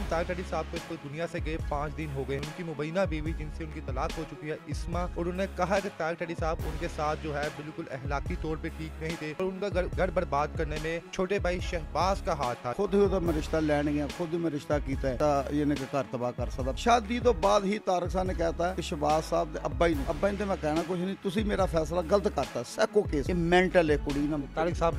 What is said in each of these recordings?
तारकड़ी साहब को इस दुनिया से गए 5 दिन हो गए। उनकी मुबैना बीवी जिनसे उनकी तलाक हो चुकी है इस्मा, और उन्होंने कहा कि तारकड़ी साहब उनके साथ जो है बिल्कुल अखलाकी तौर पे ठीक नहीं थे और उनका घर बर्बाद करने में छोटे भाई शहबाज का हाथ था। खुद ही मैं रिश्ता लैन गया, खुद ही मैं रिश्ता किया है, ये घर तबाह कर सकता। शादी तो बाद ही तारक साहब ने कहता है कि शहबाज साहब दे अब्बा ही तो मैं कहना कुछ नहीं, तुसी मेरा फैसला गलत करता। सैको केस मेंटल है कुड़ी ना। तारक साहब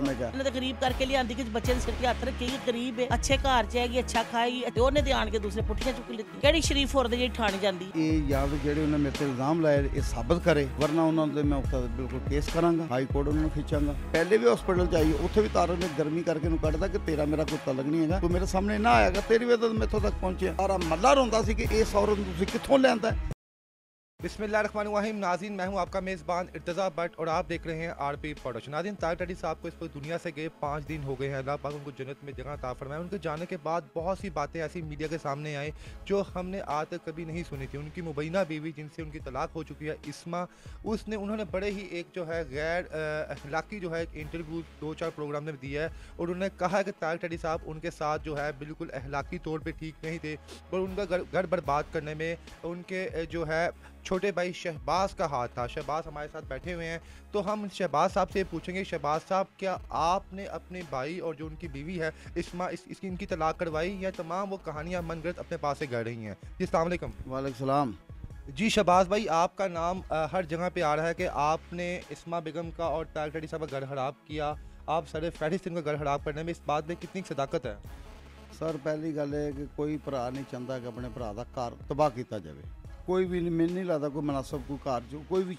ने क्या गरीब करके लिया कि बच्चे दे सिर ते हत्थ रखे, गरीब है, अच्छे घर च है, अच्छा खाएगी, ओने ते आन के दूसरे पुट्ठियां चुक लेती। केड़ी शरीफ औरत जेडी ठाणी जांदी ये या तो जेडे उन्हें मेरे ते इल्जाम लाए ये साबित करे, वरना उन्होंने मैं बिल्कुल केस करांगा, हाई कोर्ट उन्होंने खिंचांगा। पहले भी हॉस्पिटल चाहिए, उत्थे भी तारक ने गर्मी करके नु कढ़दा कि तेरा मेरा कोई तलक नहीं है, तू मेरे सामने ना आएगा, तेरी वजह से मैं इत्थों तक पहुंचे। सारा मल्ला रोंदा सी कि इस औरत नूं तुसीं कित्थों लैंदा है। बिस्मिल्लाहिर्रहमानिर्रहीम। नाज़रीन, मैं हूं आपका मेज़बान इर्तज़ा भट्ट और आप देख रहे हैं आरपी प्रोडक्शन। नाज़रीन, तारकड़ी साहब को इस पर दुनिया से गए 5 दिन हो गए हैं। अल्लाह पाक उनको जन्नत में जगह अता फरमाए। उनके जाने के बाद बहुत सी बातें ऐसी मीडिया के सामने आई जो हमने आज तक कभी नहीं सुनी थी। उनकी मुबैना बीवी जिनसे उनकी तलाक हो चुकी है इस्मा, उन्होंने बड़े ही एक जो है गैर अखलाकी जो है एक इंटरव्यू 2-4 प्रोग्राम में दिया है और उन्होंने कहा कि तारकड़ी साहब उनके साथ जो है बिल्कुल अखलाकी तौर पर ठीक नहीं थे और उनका घर बर्बाद करने में उनके जो है छोटे भाई शहबाज का हाथ था। शहबाज हमारे साथ बैठे हुए हैं, तो हम शहबाज साहब से पूछेंगे, शहबाज साहब क्या आपने अपने भाई और जो उनकी बीवी है इस्मा इसकी इनकी तलाक करवाई या तमाम वो कहानियां मनगढ़ंत अपने पास से गढ़ रही हैं? जी अस्सलाम वालेकुम। वालेकुम सलाम। जी शहबाज भाई, आपका नाम हर जगह पे आ रहा है कि आपने इस्मा बेगम का और तारकड़ी साहब का घर हड़ाप किया। आप सर फहरिस्त इनका घर हड़ाप करने में इस बात में कितनी सदाकत है? सर पहली गल है कि कोई भरा नहीं चाहता कि अपने भरा का घर तबाह किया जाए। कोई भी मैनूं नहीं लगता कोई मुनासब कोई घर जो कोई भी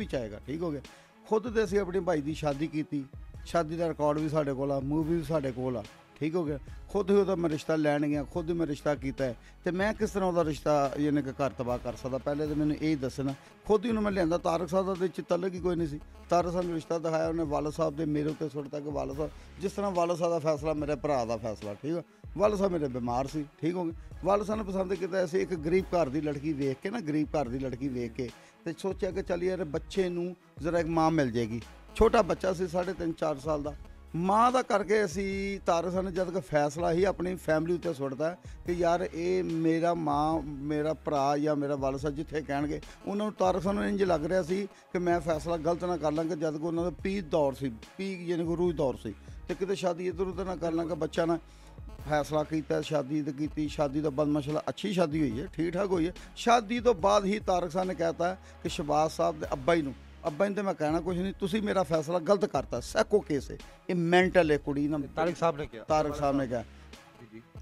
चाहेगा ठीक हो गया। खुद तो असीं अपने भाई की शादी की, शादी का रिकॉर्ड भी साढ़े कोल आ, मूवी भी साढ़े कोल आ, ठीक हो गया। खुद ही मैं रिश्ता लैन गया, खुद ही मैं रिश्ता किया है, तो मैं किस तरह वह रिश्ता यानी कि घर तबाह कर सकता। पहले तो मैंने यही दसना, खुद ही मैं लिया तारक साहब का तलक ही कोई नहीं सी। तारक साहब ने रिश्ता दिखाया, उन्हें वालद साहब के मेरे उत्ते सुट्टा कि वालद साहब जिस तरह वालद साहब का फैसला मेरे भरा का फैसला, ठीक है। वालद साहब मेरे बीमार से, ठीक हो गए। वालद साहब ने पसंद किया ऐसे एक गरीब घर की लड़की वेख के ना, गरीब घर की लड़की वेख के तो सोचा कि चल यार बच्चे नूं जरा एक माँ मिल जाएगी। छोटा बच्चा से 3.5-4 साल का, माँ का करके असी तारक साहब ने जब तक फैसला ही अपनी फैमिली उत्ते सुट्टदा कि यार ये मेरा माँ मेरा भरा या मेरा वालद साहब जिथे कह उन्होंने तारक साहब इंज लग रहा सी कि मैं फैसला गलत ना कर लाँगा, जब कि उन्होंने पीक दौर से पीक यानी कि रूज दौर से तो कितने शादी इधर उधर ना कर लाँगा। बच्चा ना फैसला किया, शादी तो की, शादी तो बाद माशाल्लाह अच्छी शादी हुई है, ठीक ठाक हुई है। शादी तो बाद ही तारक साहब ने कहता है कि शहबाज साहब दे अब्बा ही तो मैं कहना कुछ नहीं, तुसी मेरा फैसला गलत करता। सैको केस है, ये मेंटल है कुड़ी ना। तारक साहब ने क्या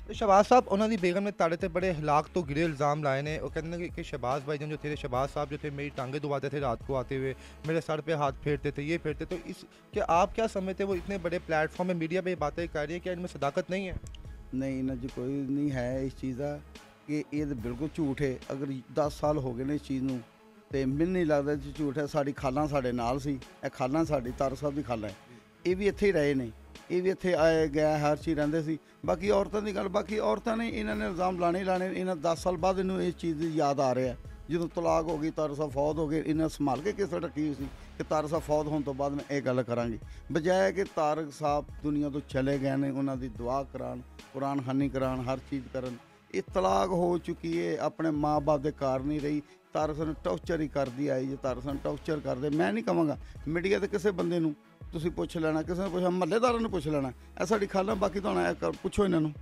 शहबाज साहब उन्होंने बेगम ने ताड़े थे बड़े हलाक तो गिरे इल्ज़ाम लाए ने और कहते हैं कि शहबाज भाई जो थे, शहबाज साहब जो थे मेरी टांगे दबाते थे रात को आते हुए, मेरे सर पे हाथ फेरते थे, ये फेरते। तो इस क्या आप क्या समझते वो इतने बड़े प्लेटफॉर्म में मीडिया पे बातें कर रही है, क्या इनमें सदाकत नहीं है? नहीं ना जी, कोई नहीं है इस चीज़ का कि ये तो बिल्कुल झूठ है। अगर 10 साल हो गए ने इस चीज़ नूं ते मैनूं नहीं लगदा झूठ है। साडी खालां साडे नाल सी, ਇਹ खालां साडी तारक साहब दी खालां है, ये भी इत्थे ही रहे ने, ये भी इत्थे आए गए हर चीज़ रहिंदे सी। बाकी औरतां दी गल, बाकी औरतां ने इन्हां ने इल्ज़ाम लाने इन्हां 10 साल बाद इन्हूं इस चीज़ दी याद आ रहा है। ਜਦੋਂ तलाक हो गई, तारक साहब फौत हो गए, इन्हें संभाल के किस रखी हुई सी कि तारक साहब फौत होने तो बाद मैं ये गल करांगी, बजाय कि तारक साहब दुनिया तो चले गए ने, उन्हों की दुआ करान, कुरान खानी करान, हर चीज़ करन। ये तलाक हो चुकी है, अपने माँ बाप के कार नहीं रही। तारक साहब ने टॉर्चर ही कर दी आई, जो तारक साहब टॉर्चर करते, मैं नहीं कहांगा मीडिया के किसी बंदे नूं तुसीं पुछ लेना, किसी ने पुछा महल्लेदारों ने पुछ लेना, ऐ साडी खाला, बाकी तो पुछो इन्हों।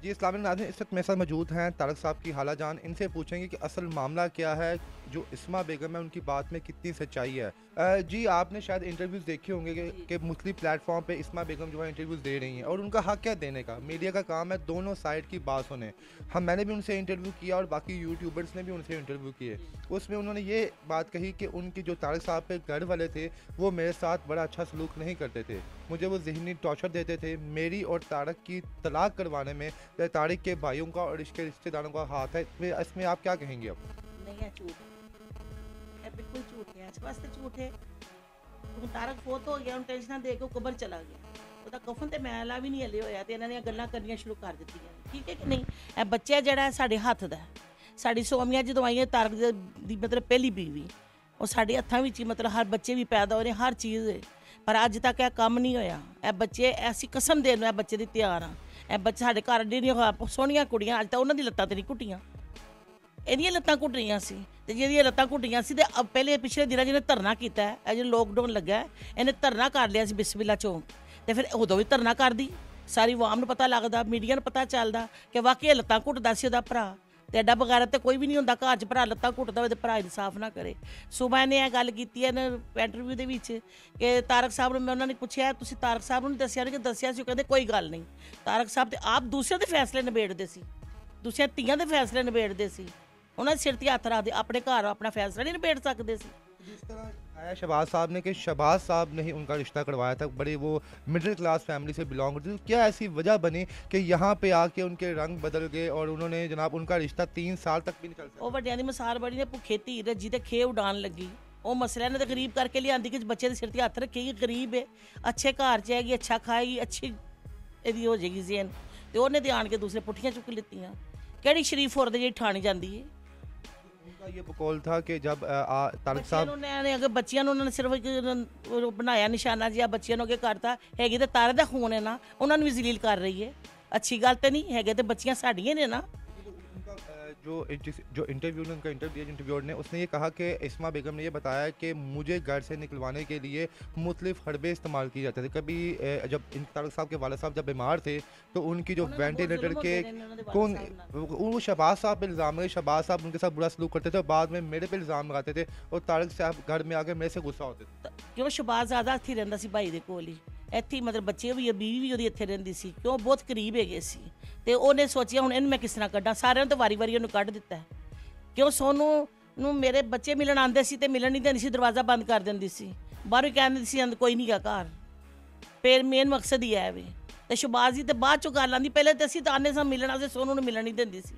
जी इस्लामी नाज़रीन, इस वक्त मेरे साथ मौजूद हैं तारक साहब की खाला जान। इनसे पूछेंगे कि असल मामला क्या है, जो इस्मा बेगम है उनकी बात में कितनी सच्चाई है। जी आपने शायद इंटरव्यूज़ देखे होंगे कि मुख्तलिफ प्लेटफॉर्म पे इस्मा बेगम जो है इंटरव्यूज़ दे रही हैं और उनका हक है देने का। मीडिया का काम है दोनों साइड की बात सुने। मैंने भी उनसे इंटरव्यू किया और बाकी यूट्यूबर्स ने भी उनसे इंटरव्यू किए। उसमें उन्होंने ये बात कही कि उनकी जो तारक साहब के घर वाले थे वो मेरे साथ बड़ा अच्छा सलूक नहीं करते थे, मुझे वो ज़हनी टॉर्चर देते थे। मेरी और तारक की तलाक करवाने में तारक के भाइयों का और इसके रिश्तेदारों का हाथ है। इसमें आप क्या कहेंगे? अब नहीं है, झूठ है, बिल्कुल झूठ है, इस वास्ते झूठ है। तारक फौत हो गया, टेंशन दे के कबर चला गया, ਉਹਦਾ ਕਫਨ ਤੇ ਮੈਲਾ ਵੀ ਨਹੀਂ ਹਲੇ ਹੋਇਆ ਤੇ ਇਹਨਾਂ ਦੀਆਂ ਗੱਲਾਂ ਕਰਨੀਆਂ ਸ਼ੁਰੂ ਕਰ ਦਿੱਤੀਆਂ, ਠੀਕ ਹੈ ਕਿ ਨਹੀਂ। ਇਹ ਬੱਚਾ ਜਿਹੜਾ ਸਾਡੇ ਹੱਥ ਦਾ, ਸਾਡੀ ਸੋਮੀਆਂ ਜਦੋਂ ਆਈਆਂ ਤਾਰਕ ਦੀ ਮਤਲਬ ਪਹਿਲੀ ਬੀਵੀ, ਉਹ ਸਾਡੇ ਹੱਥਾਂ ਵਿੱਚ ਹੀ ਮਤਲਬ ਹਰ ਬੱਚੇ ਵੀ ਪੈਦਾ ਹੋ ਰਹੇ, ਹਰ ਚੀਜ਼, ਪਰ ਅੱਜ ਤੱਕ ਇਹ ਕੰਮ ਨਹੀਂ ਹੋਇਆ। ਇਹ ਬੱਚੇ ਐਸੀ ਕਸਮ ਦੇਣ ਨੂੰ ਇਹ ਬੱਚੇ ਦੀ ਤਿਆਰ ਆ ਇਹ ਬੱਚੇ ਸਾਡੇ ਘਰ ਜਿਹੜੀਆਂ ਸੋਹਣੀਆਂ ਕੁੜੀਆਂ ਅੱਜ ਤਾਂ ਉਹਨਾਂ ਦੀ ਲੱਤਾਂ ਤੇ ਨਹੀਂ ਘੁੱਟੀਆਂ, ਇਹਦੀਆਂ ਲੱਤਾਂ ਘੁੱਟ ਰਹੀਆਂ ਸੀ। ਤੇ ਜਿਹਦੀਆਂ ਲੱਤਾਂ ਘੁੱਟੀਆਂ ਸੀ ਤੇ ਪਹਿਲੇ ਪਿਛਲੇ ਦਿਨਾਂ ਜਿਹਨੇ ਧਰਨਾ ਕੀਤਾ ਹੈ, ਇਹ ਜਦੋਂ ਲੋਕਡਾਊਨ ਲੱਗਾ ਇਹਨੇ ਧਰਨਾ ਕਰ ਲਿਆ ਸੀ ਬਿਸਮਿਲ੍ਲਾ ਚੌਂਕ, ਤੇ ਫਿਰ ਉਦੋਂ ਵੀ ਧਰਨਾ ਕਰਦੀ, ਸਾਰੀ ਆਵਾਮ ਨੂੰ ਪਤਾ ਲੱਗਦਾ, ਮੀਡੀਆ ਨੂੰ ਪਤਾ ਚੱਲਦਾ ਕਿ ਵਾਕਈ ਇਹ ਲੱਤਾਂ ਘੁੱਟਦਾ ਸੀ ਉਹਦਾ ਭਰਾ। ਤੇ ਐਡਾ ਬਗੈਰਤ ਤੇ ਕੋਈ ਵੀ ਨਹੀਂ ਹੁੰਦਾ, ਘਰ 'ਚ ਭਰਾ ਲੱਤਾਂ ਘੁੱਟਦਾ ਹੋਵੇ ਤੇ ਭਰਾ ਇਨਸਾਫ ਨਾ ਕਰੇ। ਸੁਬਾ ਨੇ ਇਹ ਗੱਲ ਕੀਤੀ ਹੈ ਇੰਟਰਵਿਊ ਦੇ ਵਿੱਚ ਕਿ ਤਾਰਕ ਸਾਹਿਬ ਨੂੰ, ਮੈਂ ਉਹਨਾਂ ਨੇ ਪੁੱਛਿਆ ਤੁਸੀਂ ਤਾਰਕ ਸਾਹਿਬ ਨੂੰ ਨਹੀਂ ਦੱਸਿਆ? ਕਿ ਦੱਸਿਆ ਸੀ। ਉਹ ਕਹਿੰਦੇ ਕੋਈ ਗੱਲ ਨਹੀਂ, ਤਾਰਕ ਸਾਹਿਬ ਤੇ ਆਪ ਦੂਸਰਿਆਂ ਦੇ ਫੈਸਲੇ ਨਿਬੇੜਦੇ ਸੀ, ਦੂਸਰਿਆਂ ਧੀਆਂ ਦੇ ਫੈਸਲੇ ਨਿਬੇੜਦੇ ਸੀ, ਉਹਨਾਂ ਦੇ ਸਿਰ ਤੇ ਹੱਥ ਰੱਖਦੇ, ਆਪਣੇ ਘਰ ਆਪਣਾ ਫੈਸਲਾ नहीं निबेड़ सकते सी। जिस तरह आया शहबाज साहब ने कि शहबाज साहब ने ही उनका रिश्ता करवाया था, बड़े वो मिडिल क्लास फैमिली से बिलोंग करते थे, तो क्या ऐसी वजह बनी कि यहाँ पे आके उनके रंग बदल गए और उन्होंने जनाब उनका रिश्ता 3 साल तक भी नहीं चल सका? ਉਹ ਵੱਡਿਆਂ ਦੀ ਮਸਾਲ ਬੜੀ ਨੇ, ਭੁੱਖੇ ਧੀ ਰੱਜੀ ਤੇ ਖੇ ਉਡਾਣ ਲੱਗੀ। ਉਹ ਮਸਲਿਆਂ ਨੇ ਤਾਂ ਗਰੀਬ ਕਰਕੇ ਲਿਆਂਦੀ ਕਿ ਬੱਚੇ ਦੇ ਸਿਰ ਤੇ ਹੱਥ ਰੱਖੇਗੀ, ਗਰੀਬ ਹੈ, ਅੱਛੇ ਘਰ 'ਚ ਹੈਗੀ, ਅੱਛਾ ਖਾਏਗੀ, ਅੱਛੀ ਇਹਦੀ ਹੋ ਜਾਏਗੀ ਜ਼ੇਨ, ਤੇ ਉਹਨੇ ਤੇ ਆਣ ਕੇ ਦੂਸਰੇ ਪੁੱਠੀਆਂ ਚੁੱਕ ਲਿੱਤੀਆਂ। ਕਿਹੜੀ ਸ਼ਰੀਫ ਔਰਤ ਜਿਹੜੀ ਠਾਣੀ ਜਾਂਦੀ ਹੈ? उनका ये बकौल था कि जब तारक साहब ਅਗਰ ਬੱਚਿਆਂ ਨੂੰ ਉਹਨਾਂ ਨੇ ਸਿਰਫ ਇੱਕ ਉਹ ਬਣਾਇਆ ਨਿਸ਼ਾਨਾ ਜਿਹਾ, ਬੱਚਿਆਂ ਨੂੰ ਅੱਗੇ ਕਰਤਾ, ਹੈਗੀ ਤੇ ਤਾਰੇ ਦਾ ਖੂਨ ਹੈ ਨਾ, ਉਹਨਾਂ ਨੂੰ ਵੀ ਜ਼ਲੀਲ ਕਰ ਰਹੀ ਹੈ। ਅੱਛੀ ਗੱਲ ਤੇ ਨਹੀਂ ਹੈਗੇ, ਤੇ ਬੱਚੀਆਂ ਸਾਡੀਆਂ ਨੇ ਨਾ। जो इंटरव्यू ने उनका इंटरव्यू दिया इंटरव्यूअर ने, उसने ये कहा कि इस्मा बेगम ने ये बताया कि मुझे घर से निकलवाने के लिए मुख्तलिफ हरबे इस्तेमाल किए जाते थे। कभी जब तारक साहब के वाले साहब जब बीमार थे तो उनकी जो वेंटिलेटर के कौन वो शहबाज साहब पे इल्ज़ाम है, शहबाज साहब उनके साथ बुरा सलूक करते थे और बाद में मेरे पे इल्ज़ाम लगाते थे और तारक साहब घर में आके मेरे से गुस्सा होते थे। ਕਿਉਂ ਸ਼ਹਬਾਜ਼ਾਦਾ ਇੱਥੇ ਰਹਿੰਦਾ ਸੀ ਭਾਈ ਦੇ ਕੋਲ ਹੀ, ਇੱਥੇ ਮਤਲਬ ਬੱਚੇ ਵੀ, ਬੀਵੀ ਵੀ ਉਹਦੀ ਇੱਥੇ ਰਹਿੰਦੀ ਸੀ, ਕਿਉਂ ਬਹੁਤ ਕਰੀਬ ਹੈਗੇ ਸੀ। ਤੇ ਉਹਨੇ ਸੋਚਿਆ ਹੁਣ ਇਹਨੂੰ ਮੈਂ ਕਿਸ ਤਰ੍ਹਾਂ ਕੱਢਾਂ, ਸਾਰਿਆਂ ਨੂੰ ਤਾਂ ਵਾਰੀ ਉਹਨੂੰ ਕੱਢ ਦਿੱਤਾ। ਕਿਉਂ ਸੋਨੂੰ ਨੂੰ ਮੇਰੇ ਬੱਚੇ ਮਿਲਣ ਆਉਂਦੇ ਸੀ ਤੇ ਮਿਲਣ ਨਹੀਂ ਦਿੰਦੀ ਸੀ, ਦਰਵਾਜ਼ਾ ਬੰਦ ਕਰ ਦਿੰਦੀ ਸੀ, ਬਾਹਰੋਂ ਕਹਿੰਦੀ ਸੀ ਕੋਈ ਨਹੀਂ ਗਾ ਘਰ। ਫਿਰ ਮੇਨ ਮਕਸਦ ਹੀ ਹੈ ਵੀ, ਤੇ ਸ਼ਹਬਾਜ਼ ਦੀ ਤੇ ਬਾਅਦ ਚੋਂ ਗੱਲ ਆਉਂਦੀ, ਪਹਿਲੇ ਤੇ ਅਸੀਂ ਤਾਂ ਆਨੇ ਸਾਂ ਮਿਲਣ ਵਾਸਤੇ, ਸੋਨੂੰ ਨੂੰ ਮਿਲਣ नहीं ਦਿੰਦੀ ਸੀ।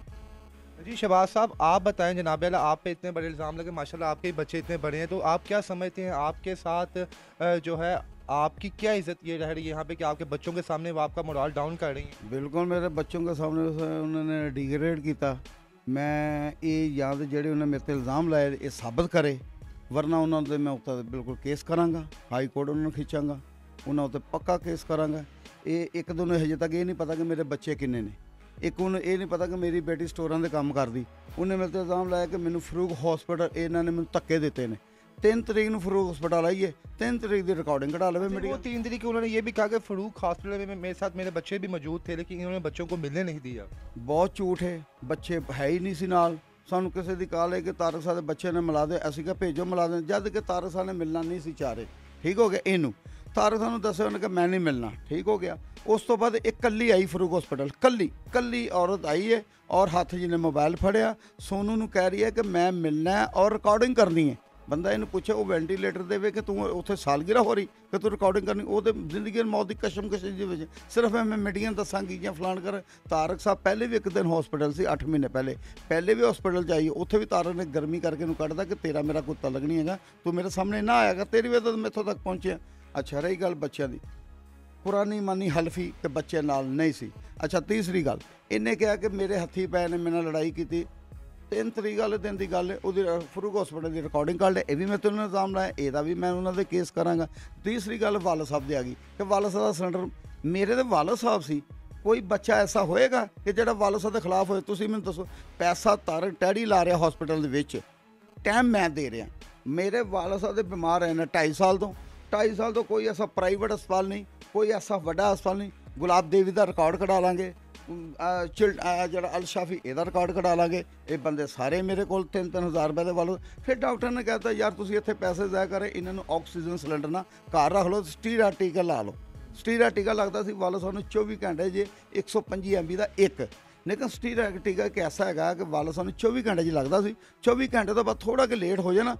जी शहबाज साहब, आप बताएं जनाब आला, आप पे इतने बड़े इल्ज़ाम लगे, माशाल्लाह आपके बच्चे इतने बड़े हैं, तो आप क्या समझते हैं आपके साथ जो है आपकी क्या इज्जत ये रह रही है यहाँ पे कि आपके बच्चों के सामने वो आपका मोरल डाउन कर रही हैं? बिल्कुल मेरे बच्चों के सामने उन्होंने डिग्रेड किया। मैं ये याद ਜਿਹੜੇ ਉਹਨੇ ਮੇਰੇ ਤੇ ਇਲਜ਼ਾਮ ਲਾਏ ਇਹ ਸਾਬਤ ਕਰੇ, ਵਰਨਾ ਉਹਨਾਂ ਤੇ ਮੈਂ ਉੱਤੇ ਬਿਲਕੁਲ ਕੇਸ ਕਰਾਂਗਾ, ਹਾਈ ਕੋਰਟ ਉਹਨਾਂ ਨੂੰ ਖਿੱਚਾਂਗਾ, ਉਹਨਾਂ ਉੱਤੇ ਪੱਕਾ ਕੇਸ ਕਰਾਂਗਾ। ਇਹ ਇੱਕ ਦੋ ਨੂੰ ਹਜੇ ਤੱਕ ਇਹ ਨਹੀਂ ਪਤਾ ਕਿ ਮੇਰੇ ਬੱਚੇ ਕਿੰਨੇ ਨੇ, ਇੱਕ ਉਹਨੂੰ ਇਹ ਨਹੀਂ ਪਤਾ ਕਿ ਮੇਰੀ ਬੇਟੀ ਸਟੋਰਾਂ ਦੇ ਕੰਮ ਕਰਦੀ। ਉਹਨੇ ਮੇਰੇ ਤੇ ਇਲਜ਼ਾਮ ਲਾਇਆ ਕਿ ਮੈਨੂੰ ਫਰੂਕ ਹਸਪੀਟਲ ਇਹਨਾਂ ਨੇ ਮੈਨੂੰ ਧੱਕੇ ਦਿੱਤੇ ਨੇ। 3 तरीक ਨੂੰ ਫਰੂਕ ਹਸਪਤਾਲ ਆਈਏ, 3 तरीक ਦੀ ਰਿਕਾर्डिंग कटा लवे मेरी। वो 3 तरीक उन्होंने ये भी कहा कि फरूक हॉस्पिटल में मेरे साथ मेरे बच्चे भी मौजूद थे, लेकिन इन्होंने बच्चों को मिलने नहीं दिया। बहुत झूठ है, बच्चे है ही नहीं सी नाल। ਸਾਨੂੰ ਕਿਸੇ ਦੀ ਕਾਲ ਹੈ ਕਿ ਤਾਰਕ ਸਾਹਿਬ ਦੇ ਬੱਚੇ ਨੇ ਮਿਲਾ ਦੇ, ਅਸੀਂ ਕਿਹਾ ਭੇਜੋ ਮਿਲਾ ਦੇ, ਜਦ ਕਿ ਤਾਰਕ ਸਾਹਿਬ ਨੇ ਮਿਲਣਾ ਨਹੀਂ ਸੀ ਚਾਹ ਰਹੇ। ਠੀਕ ਹੋ ਗਿਆ, ਇਹਨੂੰ ਤਾਰਕ ਸਾਹਿਬ ਨੂੰ ਦੱਸਿਆ ਉਹਨੇ ਕਿ ਮੈਂ ਨਹੀਂ ਮਿਲਣਾ। ਠੀਕ ਹੋ ਗਿਆ। ਉਸ ਤੋਂ ਬਾਅਦ ਇੱਕ ਕੱਲੀ ਆਈ ਫਰੂਕ ਹਸਪਤਾਲ, ਕੱਲੀ ਔਰਤ ਆਈ ਹੈ ਔਰ ਹੱਥ ਜਿਹਨੇ ਮੋਬਾਈਲ ਫੜਿਆ, ਸੋਨੂ ਨੂੰ ਕਹਿ ਰਹੀ ਹੈ ਕਿ ਮੈਂ ਮਿਲਣਾ ਔਰ ਰਿਕਾਰਡਿੰਗ ਕਰਨੀ ਹੈ। ਬੰਦਾ ਇਹਨੂੰ ਪੁੱਛੇ ਉਹ ਵੈਂਟੀਲੇਟਰ ਦੇਵੇ ਕਿ ਤੂੰ ਉੱਥੇ ਸਾਲਗਿਰਾ ਹੋ ਰਹੀ ਕਿ ਤੂੰ ਰਿਕਾਰਡਿੰਗ ਕਰਨੀ, ਉਹਦੇ ਜ਼ਿੰਦਗੀ ਮੌਤ ਦੀ ਕਸ਼ਮਕਸ਼ ਦੇ ਵਿੱਚ ਸਿਰਫ ਮੈਂ ਮੀਡੀਆ ਦੱਸਾਂਗੀ ਜਾਂ ਫਲਾਣ ਕਰ। ਤਾਰਕ ਸਾਹਿਬ ਪਹਿਲੇ ਵੀ ਇੱਕ ਦਿਨ ਹਸਪੀਟਲ ਸੀ 8 ਮਹੀਨੇ ਪਹਿਲੇ ਵੀ ਹਸਪੀਟਲ 'ਚ ਆਈ, ਉੱਥੇ ਵੀ ਤਾਰਕ ਨੇ ਗਰਮੀ ਕਰਕੇ ਨੂੰ ਕੱਢਦਾ ਕਿ ਤੇਰਾ ਮੇਰਾ ਕੋਈ ਤਲਕ ਨਹੀਂ ਹੈਗਾ, ਤੂੰ ਮੇਰੇ ਸਾਹਮਣੇ ਨਾ ਆਇਆਗਾ, ਤੇਰੀ ਵਜ੍ਹਾ ਤੋਂ ਮੈਥੋਂ ਤੱਕ ਪਹੁੰਚਿਆ। ਅੱਛਾ, ਰਹੀ ਗੱਲ ਬੱਚਿਆਂ ਦੀ, ਪੁਰਾਣੀ ਮਾਨੀ ਹਲਫੀ ਕਿ ਬੱਚੇ ਨਾਲ ਨਹੀਂ ਸੀ। ਅੱਛਾ, ਤੀਸਰੀ ਗੱਲ ਇਹਨੇ ਕਿਹਾ ਕਿ ਮੇਰੇ ਹੱਥੀ ਪੈ ਨੇ ਮੇਰੇ ਨਾਲ ਲੜਾਈ ਕੀਤੀ। 3 तरीक वाले दिन की गल है, ਉਹਦੀ ਫਰੂਕ ਹਸਪੀਟਲ ਦੀ ਰਿਕਾਰਡਿੰਗ ਕੱਢ ਲੈ, ਇਹ ਵੀ ਮੈਂ ਤੈਨੂੰ ਇਲਜ਼ਾਮ ਲਾਇਆ, ਇਹਦਾ ਵੀ ਮੈਂ ਉਹਨਾਂ ਦੇ ਕੇਸ ਕਰਾਂਗਾ। ਤੀਸਰੀ ਗੱਲ ਵਾਲਾ ਸਾਹਿਬ ਦੀ ਆ ਗਈ ਕਿ ਵਾਲਾ ਸਾਹਿਬ ਦਾ ਸਿਲੰਡਰ ਮੇਰੇ ਦੇ ਵਾਲਾ ਸਾਹਿਬ ਸੀ। ਕੋਈ ਬੱਚਾ ਐਸਾ ਹੋਏਗਾ ਕਿ ਜਿਹੜਾ ਵਾਲਾ ਸਾਹਿਬ ਦੇ ਖਿਲਾਫ ਹੋਏ? ਤੁਸੀਂ ਮੈਨੂੰ ਦੱਸੋ। ਪੈਸਾ ਤਾਰ ਟੈਡੀ ਲਾ ਰਿਹਾ ਹਸਪੀਟਲ ਦੇ ਵਿੱਚ, ਟਾਈਮ ਮੈਂ ਦੇ ਰਿਹਾ। ਮੇਰੇ ਵਾਲਾ ਸਾਹਿਬ ਦੇ ਬਿਮਾਰ ਰਹੇ ਨੇ 2.5 ਸਾਲ ਤੋਂ ਕੋਈ ਐਸਾ ਪ੍ਰਾਈਵੇਟ ਹਸਪਤਾਲ ਨਹੀਂ, ਕੋਈ ਐਸਾ ਵੱਡਾ ਹਸਪਤਾਲ ਨਹੀਂ। ਗੁਲਾਬ ਦੇਵੀ ਦਾ ਰਿਕਾਰਡ ਕਢਾ ਲਾਂਗੇ, ਜਿਹੜਾ ਅਲਸ਼ਾਫੀ ਇਹਦਾ ਰਿਕਾਰਡ ਕਢਾ ਲਾਂਗੇ। ਇਹ ਬੰਦੇ ਸਾਰੇ ਮੇਰੇ ਕੋਲ 3-3 ਹਜ਼ਾਰ ਰੁਪਏ ਦੇ ਵੱਲ। ਫਿਰ ਡਾਕਟਰ ਨੇ ਕਹਿਤਾ ਯਾਰ ਤੁਸੀਂ ਇੱਥੇ ਪੈਸੇ ਜ਼ਾਇਆ ਕਰੇ, ਇਹਨਾਂ ਨੂੰ ਆਕਸੀਜਨ ਸਿਲੰਡਰ ਨਾ ਘਰ ਰੱਖ ਲਓ, ਸਟੀਰਾ ਟੀਕਾ ਲਾ ਲਓ। ਸਟੀਰਾ ਟੀਕਾ ਲੱਗਦਾ ਸੀ ਵਾਲਾ ਸਾਨੂੰ 24 ਘੰਟੇ ਜੇ 125 MB ਦਾ ਇੱਕ, ਲੇਕਿਨ ਸਟੀਰਾ ਟੀਕਾ ਇੱਕ ਐਸਾ ਹੈਗਾ ਕਿ ਵਾਲਾ ਸਾਨੂੰ 24 ਘੰਟੇ 'ਚ ਲੱਗਦਾ ਸੀ। 24 ਘੰਟੇ ਤੋਂ ਬਾਅਦ ਥੋੜ੍ਹਾ ਕਿ ਲੇਟ ਹੋ ਜਾਏ ਨਾ,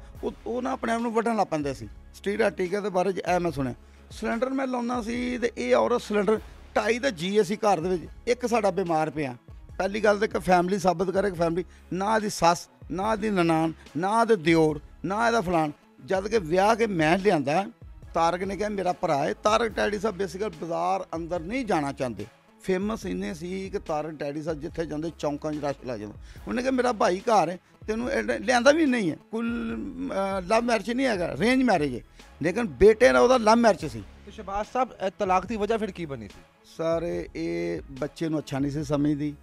ਉਹ ਨਾ ਆਪਣੇ ਆਪ ਨੂੰ ਵੱਢਣ ਲੱਗ ਪੈਂਦੇ ਸੀ। ਸਟੀਰਾ ਟੀਕਾ ਦੇ ਬਾਰੇ 'ਚ ਇਹ ਮੈਂ ਸੁਣਿਆ। ਸਿਲੰਡਰ ਮੈਂ ਲਾਉਂਦਾ ਸੀ ਤੇ ਇਹ ਔਰਤ ਸਿਲੰਡਰ 2.5 ਦਾ ਜੀ ਅਸੀਂ ਘਰ ਦੇ ਵਿੱਚ, ਇੱਕ ਸਾਡਾ ਬਿਮਾਰ ਪਿਆ। ਪਹਿਲੀ ਗੱਲ ਤਾਂ ਇੱਕ ਫੈਮਿਲੀ ਸਾਬਤ ਕਰੇ ਕਿ ਫੈਮਿਲੀ ਨਾ ਇਹਦੀ ਸੱਸ, ਨਾ ਇਹਦੀ ਨਨਾਣ, ਨਾ ਇਹਦੇ ਦਿਓਰ, ਨਾ ਇਹਦਾ ਫਲਾਣ, ਜਦ ਕਿ ਵਿਆਹ ਕੇ ਮੈਂ ਲਿਆਂਦਾ। ਤਾਰਕ ਨੇ ਕਿਹਾ ਮੇਰਾ ਭਰਾ ਹੈ। ਤਾਰਕ ਡੈਡੀ ਸਾਹਿਬ ਬੇਸਿਕਲ ਬਾਜ਼ਾਰ ਅੰਦਰ ਨਹੀਂ ਜਾਣਾ ਚਾਹੁੰਦੇ, ਫੇਮਸ ਇੰਨੇ ਸੀ ਕਿ ਤਾਰਕ ਡੈਡੀ ਸਾਹਿਬ ਜਿੱਥੇ ਜਾਂਦੇ ਚੌਂਕਾਂ 'ਚ ਰਸ਼ ਲੱਗ ਜਾਂਦਾ। ਉਹਨੇ ਕਿਹਾ ਮੇਰਾ ਭਾਈ ਘਰ ਹੈ, ਤੈਨੂੰ ਲਿਆਂਦਾ ਵੀ ਨਹੀਂ ਹੈ। ਕੋਈ ਲਵ ਮੈਰਿਜ ਨਹੀਂ ਹੈਗਾ, ਅਰੇਂਜ ਮੈਰਿਜ ਹੈ, ਲੇਕਿਨ ਬੇਟੇ ਨਾਲ ਉਹਦਾ ਲਵ ਮੈਰਿਜ ਸੀ। तो शहबाज साहब तलाक की वजह फिर की बनी थी? ਸਾਰੇ ਇਹ ਬੱਚੇ ਨੂੰ ਅੱਛਾ ਨਹੀਂ ਸੀ ਸਮਝਦੀ।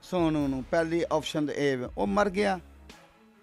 ਸੋਨੂ ਨੂੰ ਪਹਿਲੀ ਆਪਸ਼ਨ ਤੇ ਇਹ ਉਹ ਮਰ ਗਿਆ,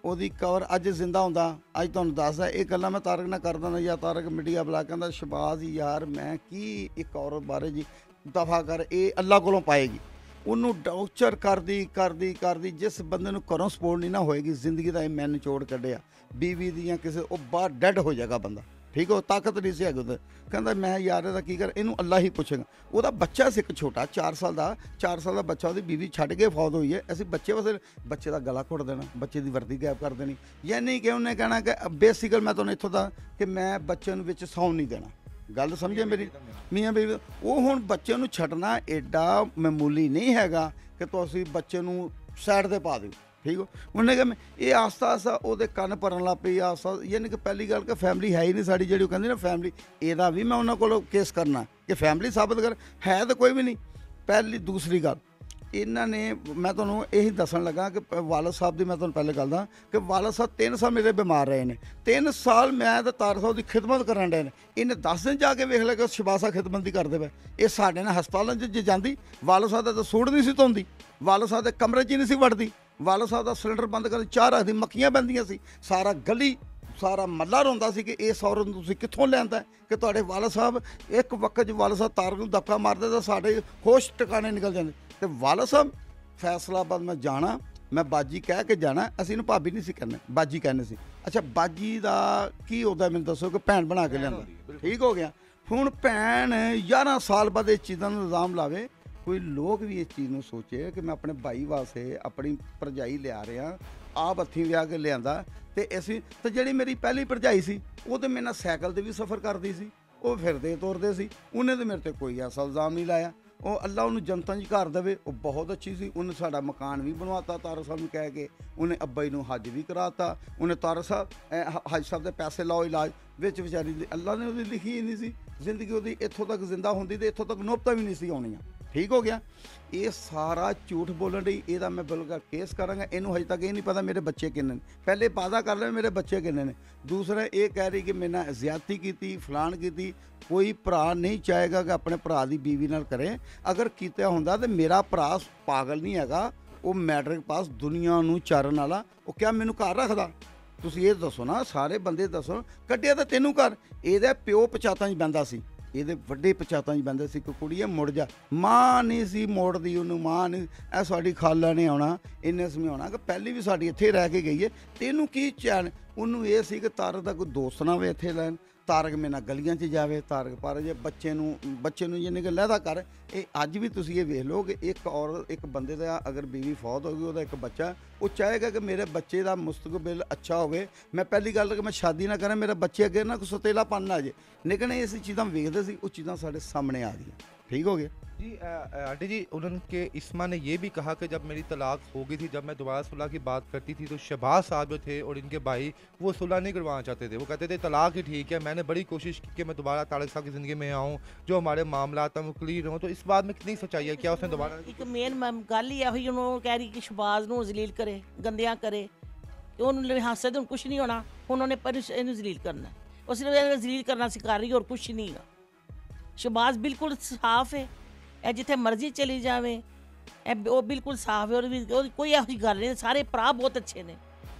ਉਹਦੀ ਕਵਰ ਅੱਜ ਜ਼ਿੰਦਾ ਹੁੰਦਾ ਅੱਜ ਤੁਹਾਨੂੰ ਦੱਸਦਾ ਇਹ ਗੱਲਾਂ ਮੈਂ ਤਾਰਕ ਨਾਲ ਕਰ ਦਿੰਦਾ ਜਾਂ ਤਾਰਕ ਮੀਡੀਆ ਬੁਲਾ ਕੇ ਕਹਿੰਦਾ ਸ਼ਬਾਜ਼ ਯਾਰ ਮੈਂ ਕੀ ਇੱਕ ਔਰਤ ਬਾਰੇ ਜੀ ਦਫਾ ਕਰ, ਇਹ ਅੱਲਾ ਕੋਲੋਂ ਪਾਏਗੀ। ਉਹਨੂੰ ਟੌਰਚਰ ਕਰਦੀ ਜਿਸ ਬੰਦੇ ਨੂੰ ਘਰੋਂ ਸਪੋਰਟ ਨਹੀਂ ਨਾ ਹੋਏਗੀ ਜ਼ਿੰਦਗੀ ਦਾ ਇਹ ਮੈਂ ਨਿਚੋੜ ਕੱਢਿਆ ਬੀਵੀ ਦੀ ਜਾਂ ਕਿਸੇ ਉਹ ਬਾਹਰ ਡੈਡ ਹੋ ਜਾਏਗਾ ਬੰਦਾ, ਠੀਕ ਹੋ ਤਾਕਤ ਨਹੀਂ ਸੀ ਹੈਗੀ ਉਹਦੇ। ਕਹਿੰਦਾ ਮੈਂ ਯਾਰ ਇਹਦਾ ਕੀ ਕਰ, ਇਹਨੂੰ ਅੱਲਾ ਹੀ ਪੁੱਛੇਗਾ। ਉਹਦਾ ਬੱਚਾ ਸੀ ਇੱਕ ਛੋਟਾ 4 ਸਾਲ ਦਾ ਬੱਚਾ, ਉਹਦੀ ਬੀਵੀ ਛੱਡ ਕੇ ਫੌਤ ਹੋਈ ਹੈ। ਅਸੀਂ ਬੱਚੇ ਵਾਸਤੇ ਬੱਚੇ ਦਾ ਗਲਾ ਘੁੱਟ ਦੇਣਾ, ਬੱਚੇ ਦੀ ਵਰਦੀ ਗਾਇਬ ਕਰ ਦੇਣੀ, ਜਾਂ ਨਹੀਂ ਕਿ ਉਹਨੇ ਕਹਿਣਾ ਕਿ ਬੇਸਿਕਲ ਮੈਂ ਤੁਹਾਨੂੰ ਇੱਥੋਂ ਦਾ ਕਿ ਮੈਂ ਬੱਚੇ ਨੂੰ ਵਿੱਚ ਸੌਣ ਨਹੀਂ ਦੇਣਾ। ਗੱਲ ਸਮਝੇ ਮੇਰੀ ਮੀਆਂ ਬੀਵੀ। ਉਹ ਹੁਣ ਬੱਚੇ ਨੂੰ ਛੱਡਣਾ ਐਡਾ ਮਾਮੂਲੀ ਨਹੀਂ ਹੈਗਾ ਕਿ ਤੁਸੀਂ ਬੱਚੇ ਨੂੰ ਸਾਈਡ ਤੇ ਪਾ ਦਿਓ, ਠੀਕ ਹੋ। ਉਹਨੇ ਕਿਹਾ ਇਹ ਆਸਤਾ ਉਹਦੇ ਕੰਨ ਭਰਨ ਲੱਗ ਪਈ ਆਸਤਾ, ਯਾਨੀ ਕਿ ਪਹਿਲੀ ਗੱਲ ਕਿ ਫੈਮਿਲੀ ਹੈ ਹੀ ਨਹੀਂ ਸਾਡੀ, ਜਿਹੜੀ ਉਹ ਕਹਿੰਦੀ ਨਾ ਫੈਮਿਲੀ, ਇਹਦਾ ਵੀ ਮੈਂ ਉਹਨਾਂ ਕੋਲੋਂ ਕੇਸ ਕਰਨਾ ਕਿ ਫੈਮਿਲੀ ਸਾਬਤ ਕਰ ਹੈ ਤਾਂ ਕੋਈ ਵੀ ਨਹੀਂ। ਪਹਿਲੀ ਦੂਸਰੀ ਗੱਲ ਇਹਨਾਂ ਨੇ ਮੈਂ ਤੁਹਾਨੂੰ ਇਹੀ ਦੱਸਣ ਲੱਗਾ ਕਿ ਵਾਲਦ ਸਾਹਿਬ ਦੀ ਮੈਂ ਤੁਹਾਨੂੰ ਪਹਿਲੇ ਗੱਲ ਦਾ ਕਿ ਵਾਲਦ ਸਾਹਿਬ 3 ਸਾਲ ਮੇਰੇ ਬਿਮਾਰ ਰਹੇ ਨੇ, 3 ਸਾਲ ਮੈਂ ਤਾਂ ਤਾਰਕ ਸਾਹਿਬ ਦੀ ਖਿਦਮਤ ਕਰਨ ਡਏ ਨੇ। ਇਹਨੇ 10 ਦਿਨ ਜਾ ਕੇ ਵੇਖ ਲਿਆ ਕਿ ਸ਼ਬਾਜ਼ਾ ਖਿਦਮਤ ਹੀ ਕਰਦੇ ਪਏ। ਇਹ ਸਾਡੇ ਨਾਲ ਹਸਪਤਾਲਾਂ 'ਚ ਜੇ ਜਾਂਦੀ ਵਾਲਦ ਸਾਹਿਬ ਦਾ ਤਾਂ ਸੂਟ ਨਹੀਂ ਸੀ ਧੋਂਦੀ, ਵਾਲਦ ਸਾਹਿਬ ਦੇ ਕਮਰੇ 'ਚ ਹੀ ਨਹੀਂ ਸੀ ਵੜਦੀ, ਵਾਲਦ ਸਾਹਿਬ ਦਾ ਸਿਲੰਡਰ ਬੰਦ ਕਰ ਚਾਹ ਰੱਖਦੀ, ਮੱਖੀਆਂ ਪੈਂਦੀਆਂ ਸੀ, ਸਾਰਾ ਗਲੀ ਸਾਰਾ ਮੱਲਾ ਰੋਂਦਾ ਸੀ ਕਿ ਇਸ ਔਰਤ ਨੂੰ ਤੁਸੀਂ ਕਿੱਥੋਂ ਲਿਆਂਦਾ ਕਿ ਤੁਹਾਡੇ ਵਾਲਦ ਸਾਹਿਬ ਇੱਕ ਵਕਤ 'ਚ ਵਾਲਦ ਸਾਹਿਬ ਤਾਰਕ ਨੂੰ ਦਫਾ ਮਾਰਦੇ ਤਾਂ ਸਾਡੇ ਹੋਸ਼ ਟਿਕਾਣੇ ਨਿਕਲ ਜਾਂਦੇ। ਤੇ ਵਾਲਦ ਸਾਹਿਬ ਫੈਸਲਾਬਾਦ ਮੈਂ ਜਾਣਾ, ਮੈਂ ਬਾਜੀ ਕਹਿ ਕੇ ਜਾਣਾ, ਅਸੀਂ ਇਹਨੂੰ ਭਾਬੀ ਨਹੀਂ ਸੀ ਕਹਿੰਦੇ ਬਾਜੀ ਕਹਿੰਦੇ ਸੀ। ਅੱਛਾ ਬਾਜੀ ਦਾ ਕੀ ਹੁੰਦਾ ਮੈਨੂੰ ਦੱਸੋ ਕਿ ਭੈਣ ਬਣਾ ਕੇ ਲਿਆਂਦਾ, ਠੀਕ ਹੋ ਗਿਆ। ਹੁਣ ਭੈਣ 11 ਸਾਲ ਬਾਅਦ ਇਸ ਚੀਜ਼ਾਂ ਨੂੰ ਇਲਜ਼ਾਮ ਲਾਵੇ, ਕੋਈ ਲੋਕ ਵੀ ਇਸ ਚੀਜ਼ ਨੂੰ ਸੋਚੇ ਕਿ ਮੈਂ ਆਪਣੇ ਭਾਈ ਵਾਸਤੇ ਆਪਣੀ ਭਰਜਾਈ ਲਿਆ ਰਿਹਾ, ਆਪ ਹੱਥੀਂ ਵਿਆਹ ਕੇ ਲਿਆਂਦਾ। ਤੇ ਅਸੀਂ ਤੇ ਜਿਹੜੀ ਮੇਰੀ ਪਹਿਲੀ ਭਰਜਾਈ ਸੀ ਉਹ ਤੇ ਮੇਰੇ ਨਾਲ ਸਾਈਕਲ ਤੇ ਵੀ ਸਫ਼ਰ ਕਰਦੀ ਸੀ, ਉਹ ਫਿਰਦੇ ਤੁਰਦੇ ਸੀ, ਉਹਨੇ ਤੇ ਮੇਰੇ ਤੇ ਕੋਈ ਐਸਾ ਇਲਜ਼ਾਮ ਨਹੀਂ ਲਾਇਆ। ਉਹ ਅੱਲਾ ਉਹਨੂੰ ਜਨਤਾ 'ਚ ਘਰ ਦੇਵੇ, ਉਹ ਬਹੁਤ ਅੱਛੀ ਸੀ। ਉਹਨੇ ਸਾਡਾ ਮਕਾਨ ਵੀ ਬਣਵਾਤਾ ਤਾਰਕ ਸਾਹਿਬ ਨੂੰ ਕਹਿ ਕੇ, ਉਹਨੇ ਅੱਬਾ ਜੀ ਨੂੰ ਹੱਜ ਵੀ ਕਰਾਤਾ, ਉਹਨੇ ਤਾਰਕ ਸਾਹਿਬ ਹੱਜ ਸਾਹਿਬ ਦੇ ਪੈਸੇ ਲਾਓ ਇਲਾਜ ਵਿੱਚ, ਵਿਚਾਰੀ ਦੀ ਅੱਲਾ ਨੇ ਉਹਦੀ ਲਿਖੀ ਹੀ ਨਹੀਂ ਸੀ ਜ਼ਿੰਦਗੀ, ਉਹਦੀ ਇੱਥੋਂ ਤੱਕ ਜ਼ਿੰਦਾ ਹੁੰਦੀ ਤੇ ਇੱਥੋਂ ਤੱਕ ਨੁਬਤਾਂ ਵੀ ਨਹੀਂ ਸੀ ਆਉਣੀਆਂ, ਠੀਕ ਹੋ ਗਿਆ। ਇਹ ਸਾਰਾ ਝੂਠ ਬੋਲਣ ਲਈ ਇਹਦਾ ਮੈਂ ਬਿਲਕੁਲ ਕੇਸ ਕਰਾਂਗਾ। ਇਹਨੂੰ ਹਜੇ ਤੱਕ ਇਹ ਨਹੀਂ ਪਤਾ ਮੇਰੇ ਬੱਚੇ ਕਿੰਨੇ ਨੇ, ਪਹਿਲੇ ਵਾਅਦਾ ਕਰ ਲੈ ਮੇਰੇ ਬੱਚੇ ਕਿੰਨੇ ਨੇ। ਦੂਸਰਾ ਇਹ ਕਹਿ ਰਹੀ ਕਿ ਮੇਰੇ ਨਾਲ ਜ਼ਿਆਦਤੀ ਕੀਤੀ ਫਲਾਣ ਕੀਤੀ। ਕੋਈ ਭਰਾ ਨਹੀਂ ਚਾਹੇਗਾ ਕਿ ਆਪਣੇ ਭਰਾ ਦੀ ਬੀਵੀ ਨਾਲ ਕਰੇ, ਅਗਰ ਕੀਤਾ ਹੁੰਦਾ ਤਾਂ ਮੇਰਾ ਭਰਾ ਪਾਗਲ ਨਹੀਂ ਹੈਗਾ, ਉਹ ਮੈਟ੍ਰਿਕ ਪਾਸ ਦੁਨੀਆ ਨੂੰ ਚਾਰਨ ਵਾਲਾ, ਉਹ ਕਿਆ ਮੈਨੂੰ ਘਰ ਰੱਖਦਾ। ਤੁਸੀਂ ਇਹ ਦੱਸੋ ਨਾ, ਸਾਰੇ ਬੰਦੇ ਦੱਸੋ, ਕੱਢਿਆ ਤਾਂ ਤੈਨੂੰ ਘਰ। ਇਹਦਾ ਪਿਓ ਪਚਾਤਾਂ 'ਚ ਬਹਿੰਦਾ ਸੀ, ਇਹਦੇ ਵੱਡੇ ਪਚਾਤਾਂ 'ਚ ਬਹਿੰਦੇ ਸੀ ਕਿ ਕੁੜੀਏ ਮੁੜ ਜਾ, ਮਾਂ ਨਹੀਂ ਸੀ ਮੋੜਦੀ ਉਹਨੂੰ, ਮਾਂ ਨਹੀਂ ਇਹ ਸਾਡੀ ਖਾਲਾ ਨੇ ਆਉਣਾ, ਇਹਨੇ ਸਮਝਾਉਣਾ ਕਿ ਪਹਿਲੀ ਵੀ ਸਾਡੀ ਇੱਥੇ ਰਹਿ ਕੇ ਗਈ ਹੈ, ਤੈਨੂੰ ਕੀ ਚੈਨ। ਉਹਨੂੰ ਇਹ ਸੀ ਕਿ ਤਾਰਕ ਦਾ ਕੋਈ ਦੋਸਤ ਨਾ ਹੋਵੇ ਇੱਥੇ ਲੈਣ, ਤਾਰਕ ਮੇਰੇ ਨਾਲ ਗਲੀਆਂ 'ਚ ਜਾਵੇ, ਤਾਰਕ ਪਰ ਜੇ ਬੱਚੇ ਨੂੰ ਯਾਨੀ ਕਿ ਲਹਿਦਾ ਕਰ। ਇਹ ਅੱਜ ਵੀ ਤੁਸੀਂ ਇਹ ਵੇਖ ਲਓ ਕਿ ਇੱਕ ਬੰਦੇ ਦਾ ਅਗਰ ਬੀਵੀ ਫੌਤ ਹੋ ਗਈ, ਉਹਦਾ ਇੱਕ ਬੱਚਾ, ਉਹ ਚਾਹੇਗਾ ਕਿ ਮੇਰੇ ਬੱਚੇ ਦਾ ਮੁਸਤਕਬਲ ਅੱਛਾ ਹੋਵੇ। ਮੈਂ ਪਹਿਲੀ ਗੱਲ ਕਿ ਮੈਂ ਸ਼ਾਦੀ ਨਾ ਕਰਾਂ, ਮੇਰੇ ਬੱਚੇ ਅੱਗੇ ਨਾ ਕੋਈ ਸਤੇਲਾਪਨ ਆ ਜੇ, ਲੇਕਿਨ ਇਹ ਚੀਜ਼ਾਂ ਵੇਖਦੇ ਸੀ, ਉਹ ਚੀਜ਼ਾਂ ਸਾਡੇ ਸਾਹਮਣੇ ਆ गई, ठीक हो गया जी। आंटी जी, उनके इस्मा ने ये भी कहा कि जब मेरी तलाक हो गई थी, जब मैं दोबारा सुलह की बात करती थी तो शहबाज साहब जो थे और इनके भाई वो सुलह नहीं करवाना चाहते थे, वो कहते थे तलाक ही ठीक है। मैंने बड़ी कोशिश की कि मैं दोबारा तारक साहब की ज़िंदगी में आऊँ, जो हमारे मामला हैं वो क्लियर हों। तो इस बात में कितनी सच्चाई है, क्या उसने दोबारा ਇੱਕ ਮੇਨ ਗੱਲ ਹੀ ਇਹੋ ਹੀ ਉਹਨੂੰ ਕਹਿ ਰਹੀ ਕਿ ਸ਼ਬਾਜ਼ ਨੂੰ ਜ਼ਲੀਲ ਕਰੇ, ਗੰਦਿਆਂ ਕਰੇ, ਉਹਨੂੰ ਲਿਹਾਸੇ ਤੋਂ ਕੁਝ ਨਹੀਂ ਹੋਣਾ। ਹੁਣ ਉਹਨੇ ਪਰ ਇਹਨੂੰ ਜ਼ਲੀਲ ਕਰਨਾ, ਉਹ ਸਿਰਫ ਇਹਨੂੰ ਜ਼ਲੀਲ ਕਰਨਾ ਸਿਖਾ ਰਹੀ, ਹੋਰ ਕੁਝ ਨਹੀਂ ਹੈਗਾ। ਸ਼ਬਾਜ਼ ਬਿਲਕੁਲ ਸਾਫ਼ ਹੈ, ਇਹ ਜਿੱਥੇ ਮਰਜ਼ੀ ਚਲੀ ਜਾਵੇ, ਇਹ ਉਹ ਬਿਲਕੁਲ ਸਾਫ਼ ਹੈ, ਉਹਦੀ ਕੋਈ ਇਹੋ ਜਿਹੀ ਗੱਲ ਨਹੀਂ। ਸਾਰੇ ਭਰਾ ਬਹੁਤ ਅੱਛੇ ਨੇ,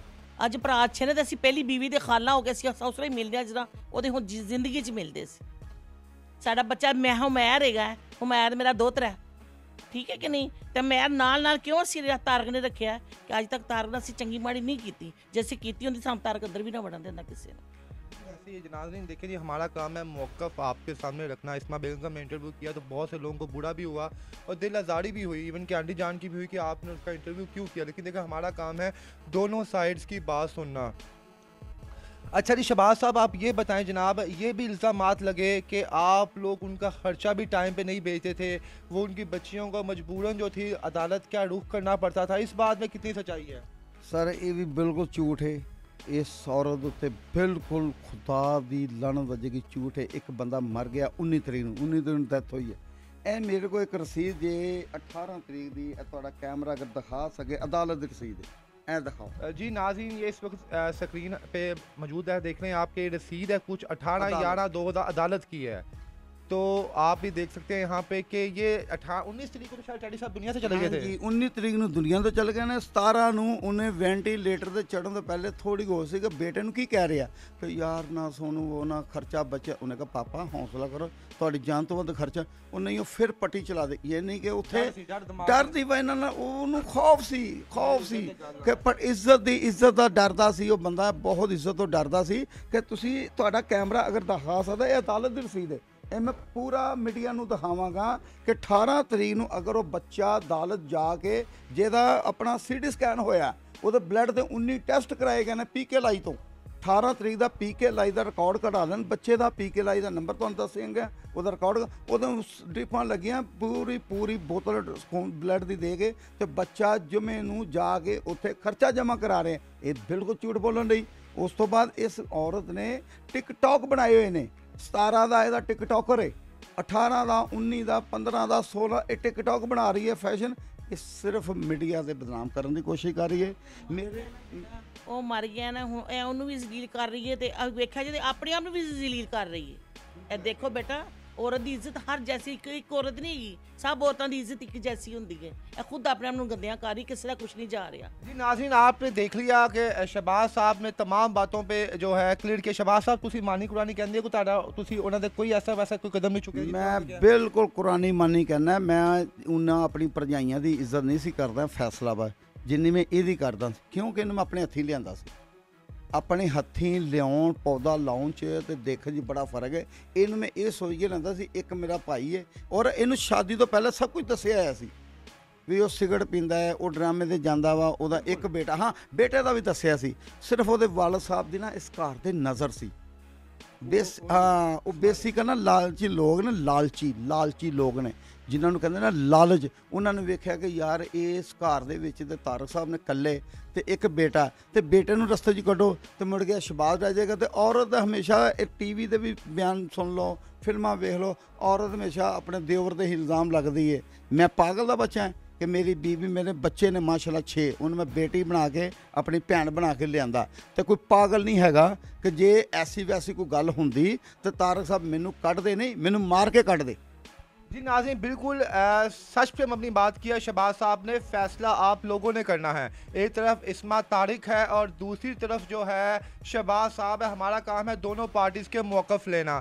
ਅੱਜ ਭਰਾ ਅੱਛੇ ਨੇ, ਤਾਂ ਅਸੀਂ ਪਹਿਲੀ ਬੀਵੀ ਦੇ ਖਾਲਾ ਹੋ ਕੇ ਅਸੀਂ ਉਸ ਵੇਲੇ ਮਿਲਦੇ ਹਾਂ ਜਿਹੜਾ ਉਹਦੇ ਹੁਣ ਜ਼ਿੰਦਗੀ 'ਚ ਮਿਲਦੇ ਸੀ। ਸਾਡਾ ਬੱਚਾ ਮੈਂ ਹੁਮੈਰ ਹੈਗਾ, ਹੁਮੈਰ ਮੇਰਾ ਦੋਤਰਾ, ਠੀਕ ਹੈ ਕਿ ਨਹੀਂ। ਤੇ ਮੈਂ ਨਾਲ ਕਿਉਂ ਅਸੀਂ ਤਾਰਕ ਨੇ ਰੱਖਿਆ ਕਿ ਅੱਜ ਤੱਕ ਤਾਰਕ ਨਾਲ ਅਸੀਂ ਚੰਗੀ ਮਾੜੀ ਨਹੀਂ ਕੀਤੀ, ਜੇ ਅਸੀਂ ਕੀਤੀ ਹੁੰਦੀ ਸਾਨੂੰ ਤਾਰਕ ਅੰਦਰ भी ना ਵੜਨ ਦਿੰਦਾ ਕਿਸੇ ਨੂੰ। ये नाज़रीन देखें जी, हमारा काम है मौक़िफ़ आपके सामने रखना। इस्मा बेगम का मैं इंटरव्यू किया तो बहुत से लोगों को बुरा भी हुआ और दिल आज़ारी भी हुई, इवन कि आंटी जान की भी हुई कि आपने उसका इंटरव्यू क्यों किया। लेकिन देखा, हमारा काम है दोनों साइड्स की बात सुनना। अच्छा जी, शहबाज साहब आप ये बताएं जनाब, ये भी इल्ज़ामात लगे कि आप लोग उनका ख़र्चा भी टाइम पे नहीं भेजते थे, वो उनकी बच्चियों को मजबूरन जो थी अदालत का रुख करना पड़ता था, इस बात में कितनी सच्चाई है? सर ये भी बिल्कुल झूठ है। इस औरत उत्ते बिल्कुल खुदा दी लानत वजेगी, झूठ है। एक बंदा मर गया 19 तरीक ਨੂੰ ਡੈਥ ਹੋਈ ਹੈ। ਇਹ ਮੇਰੇ ਕੋਲ ਇੱਕ ਰਸੀਦ ਜੇ 18 ਤਰੀਕ ਦੀ, ਤੁਹਾਡਾ ਕੈਮਰਾ अगर दिखा सके, अदालत की रसीद है, ऐ दिखाओ जी। नाज़रीन ये इस वक्त स्क्रीन पे मौजूद है, देख रहे हैं आपके रसीद है कुछ 18/11/2000 अदालत की है। तो आप भी देख सकते हैं यहाँ पे कि ये 19 तरीक को तो शायद डैडी साहब दुनिया से चले गए थे। जी 19 ਤਰੀਕ ਨੂੰ ਦੁਨੀਆ ਤੋਂ ਚਲ ਗਏ ਨੇ 17 ਨੂੰ ਉਹਨੇ ਵੈਂਟੀਲੇਟਰ ਤੇ ਚੜਨ ਤੋਂ ਪਹਿਲੇ ਥੋੜੀ ਹੋਸ਼ ਸੀ ਕਿ ਬੇਟੇ ਨੂੰ ਕੀ ਕਹਿ ਰਿਹਾ ਕਿ ਯਾਰ ਨਾ ਸੋਨੂੰ ਉਹ ਨਾ ਖਰਚਾ ਬਚਿਆ ਉਹਨੇ ਕਿਹਾ ਪਾਪਾ ਹੌਸਲਾ ਕਰੋ ਤੁਹਾਡੀ ਜਾਨ ਤੋਂ ਵੱਧ ਖਰਚਾ ਉਹ ਨਹੀਂ ਉਹ ਫਿਰ ਪੱਟੀ ਚਲਾ ਦੇ ਇਹ ਨਹੀਂ ਕਿ ਉੱਥੇ ਡਰ ਦੀ ਵਜ੍ਹਾ ਨਾਲ ਉਹਨੂੰ ਖੌਫ ਸੀ ਕਿ ਪਰ ਇੱਜ਼ਤ ਦਾ ਡਰਦਾ ਸੀ ਉਹ ਬੰਦਾ ਬਹੁਤ ਇੱਜ਼ਤ ਤੋਂ ਡਰਦਾ ਸੀ ਕਿ ਤੁਸੀਂ ਤੁਹਾਡਾ ਕੈਮਰਾ ਅਗਰ ਦਿਖਾ ਸਕਦਾ ਇਹ ਅਦਾਲਤ ਦੀ ਰਸੀਦ ਹੈ ਇਹ ਮੈਂ ਪੂਰਾ ਮੀਡੀਆ ਨੂੰ ਦਿਖਾਵਾਂਗਾ ਕਿ 18 ਤਰੀਕ ਨੂੰ ਅਗਰ ਉਹ ਬੱਚਾ ਅਦਾਲਤ ਜਾ ਕੇ ਜਿਹਦਾ ਆਪਣਾ ਸੀਟੀ ਸਕੈਨ ਹੋਇਆ ਉਹਦੇ ਬਲੱਡ ਦੇ 19 ਟੈਸਟ ਕਰਾਏ ਗਏ ਨੇ ਪੀਕੇ ਲਾਈ ਤੋਂ 18 ਤਰੀਕ ਦਾ ਪੀਕੇ ਲਾਈ ਦਾ ਰਿਕਾਰਡ ਕਢਾ ਲੈਣ ਬੱਚੇ ਦਾ ਪੀਕੇ ਲਾਈ ਦਾ ਨੰਬਰ ਤੁਹਾਨੂੰ ਦੱਸਾਂਗੇ ਉਹਦਾ ਰਿਕਾਰਡ ਉਹਦੇ ਡ੍ਰਿਪਾਂ ਲੱਗੀਆਂ ਪੂਰੀ ਬੋਤਲ ਬਲੱਡ ਦੀ ਦੇ ਕੇ ਤੇ ਬੱਚਾ ਜੁਮੇ ਨੂੰ ਜਾ ਕੇ ਉੱਥੇ ਖਰਚਾ ਜਮ੍ਹਾਂ ਕਰਾ ਰਹੇ ਇਹ ਬਿਲਕੁਲ ਝੂਠ ਬੋਲਣ ਲਈ ਉਸ ਤੋਂ ਬਾਅਦ ਇਸ ਔਰਤ ਨੇ ਟਿਕਟੌਕ ਬਣਾਏ ਹੋਏ ਨੇ 17 ਦਾ ਇਹਦਾ ਟਿਕਟੌਕਰ ਹੈ 18 ਦਾ 19 ਦਾ 15 ਦਾ 16 ਇਹ ਟਿਕਟੌਕ ਬਣਾ ਰਹੀ ਹੈ ਫੈਸ਼ਨ ਇਹ ਸਿਰਫ ਮੀਡੀਆ ਦੇ ਬਦਨਾਮ ਕਰਨ ਦੀ ਕੋਸ਼ਿਸ਼ ਕਰ ਰਹੀ ਹੈ ਮੇਰੇ ਉਹ ਮਰ ਗਿਆ ਨਾ ਹੁਣ ਇਹ ਉਹਨੂੰ ਵੀ ਜ਼ਲੀਲ ਕਰ ਰਹੀ ਹੈ ਤੇ ਵੇਖਿਆ ਜੇ ਆਪਣੇ ਆਪ ਨੂੰ ਵੀ ਜ਼ਲੀਲ ਕਰ ਰਹੀ ਹੈ ਇਹ ਦੇਖੋ ਬੇਟਾ औरत की इज्जत हर जैसी एक औरत नहीं हैगी सब औरतों की इज्जत एक जैसी होती है ये खुद अपने आप गंदियां कर रही किसी का कुछ नहीं जा रहा। जी नाज़रीन आपने देख लिया कि शहबाज साहब ने तमाम बातों पे जो है क्लियर किया। शहबाज साहब तुसी मानी कुरानी कहंदे हो तुसी उन्हां दे कोई ऐसा वैसा कोई कदम नहीं चुके? मैं बिल्कुल कुरानी मानी कहना मैं उन्हां अपनी भरजाइयां दी इज्जत नहीं सी करदा फैसला जिन्नी मैं इहदी करदा क्योंकि इन्हूं मैं अपने हत्थी लिआंदा सी ਆਪਣੇ ਹੱਥੀਂ ਲਿਆਉਣ ਪੌਦਾ ਲਾਉਣ 'ਚ ਤੇ ਦੇਖਣ 'ਚ ਬੜਾ ਫਰਕ ਹੈ। ਇਹਨੂੰ ਮੈਂ ਇਹ ਸੋਚ ਕੇ ਲੈਂਦਾ ਸੀ ਇੱਕ ਮੇਰਾ ਭਾਈ ਹੈ ਔਰ ਇਹਨੂੰ ਸ਼ਾਦੀ ਤੋਂ ਪਹਿਲਾਂ ਸਭ ਕੁਝ ਦੱਸਿਆ ਹੋਇਆ ਸੀ ਵੀ ਉਹ ਸਿਗਰਟ ਪੀਂਦਾ ਹੈ ਉਹ ਡਰਾਮੇ 'ਤੇ ਜਾਂਦਾ ਵਾ ਉਹਦਾ ਇੱਕ ਬੇਟਾ ਹਾਂ ਬੇਟੇ ਦਾ ਵੀ ਦੱਸਿਆ ਸੀ ਸਿਰਫ ਉਹਦੇ ਵਾਲਦ ਸਾਹਿਬ ਦੀ ਨਾ ਇਸ ਘਰ 'ਤੇ ਨਜ਼ਰ ਸੀ ਉਹ ਬੇਸਿਕ ਨਾ ਲਾਲਚੀ ਲੋਕ ਨੇ ਲਾਲਚੀ ਲੋਕ ਨੇ ਜਿਨ੍ਹਾਂ ਨੂੰ ਕਹਿੰਦੇ ਨਾ ਲਾਲਚ ਉਹਨਾਂ ਨੇ ਵੇਖਿਆ ਕਿ ਯਾਰ ਇਸ ਘਰ ਦੇ ਵਿੱਚ ਤੇ ਤਾਰਕ ਸਾਹਿਬ ਨੇ ਇਕੱਲੇ ਤੇ ਇੱਕ ਬੇਟਾ ਤੇ ਬੇਟੇ ਨੂੰ ਰਸਤੇ 'ਚ ਕੱਢੋ ਤੇ ਮੁੜ ਗਿਆ ਸ਼ਹਬਾਜ਼ ਰਹਿ ਜਾਏਗਾ ਤੇ ਔਰਤ ਹਮੇਸ਼ਾ ਇਹ ਟੀਵੀ ਦੇ ਵੀ ਬਿਆਨ ਸੁਣ ਲਓ ਫਿਲਮਾਂ ਵੇਖ ਲਓ ਔਰਤ ਹਮੇਸ਼ਾ ਆਪਣੇ ਦਿਓਰ ਦੇ ਇਲਜ਼ਾਮ ਲੱਗਦੀ ਹੈ ਮੈਂ ਪਾਗਲ ਦਾ ਬੱਚਾ ਹਾਂ ਕਿ ਮੇਰੀ ਬੀਬੀ ਮੇਰੇ ਬੱਚੇ ਨੇ ਮਾਸ਼ਾਅੱਲਾ 6 ਉਹਨੂੰ ਮੈਂ ਬੇਟੀ ਬਣਾ ਕੇ ਆਪਣੀ ਭੈਣ ਬਣਾ ਕੇ ਲਿਆਂਦਾ ਤੇ ਕੋਈ ਪਾਗਲ ਨਹੀਂ ਹੈਗਾ ਕਿ ਜੇ ਐਸੀ ਵੈਸੀ ਕੋਈ ਗੱਲ ਹੁੰਦੀ ਤੇ ਤਾਰਕ ਸਾਹਿਬ ਮੈਨੂੰ ਕੱਢਦੇ ਨਹੀਂ ਮੈਨੂੰ ਮਾਰ ਕੇ ਕੱਢਦੇ। जी नाज़रीन बिल्कुल सच पे हम अपनी बात किया। शहबाज साहब ने फैसला आप लोगों ने करना है। एक तरफ इस्मा तारिक है और दूसरी तरफ जो है शहबाज साहब है। हमारा काम है दोनों पार्टीज़ के मौक़िफ़ लेना।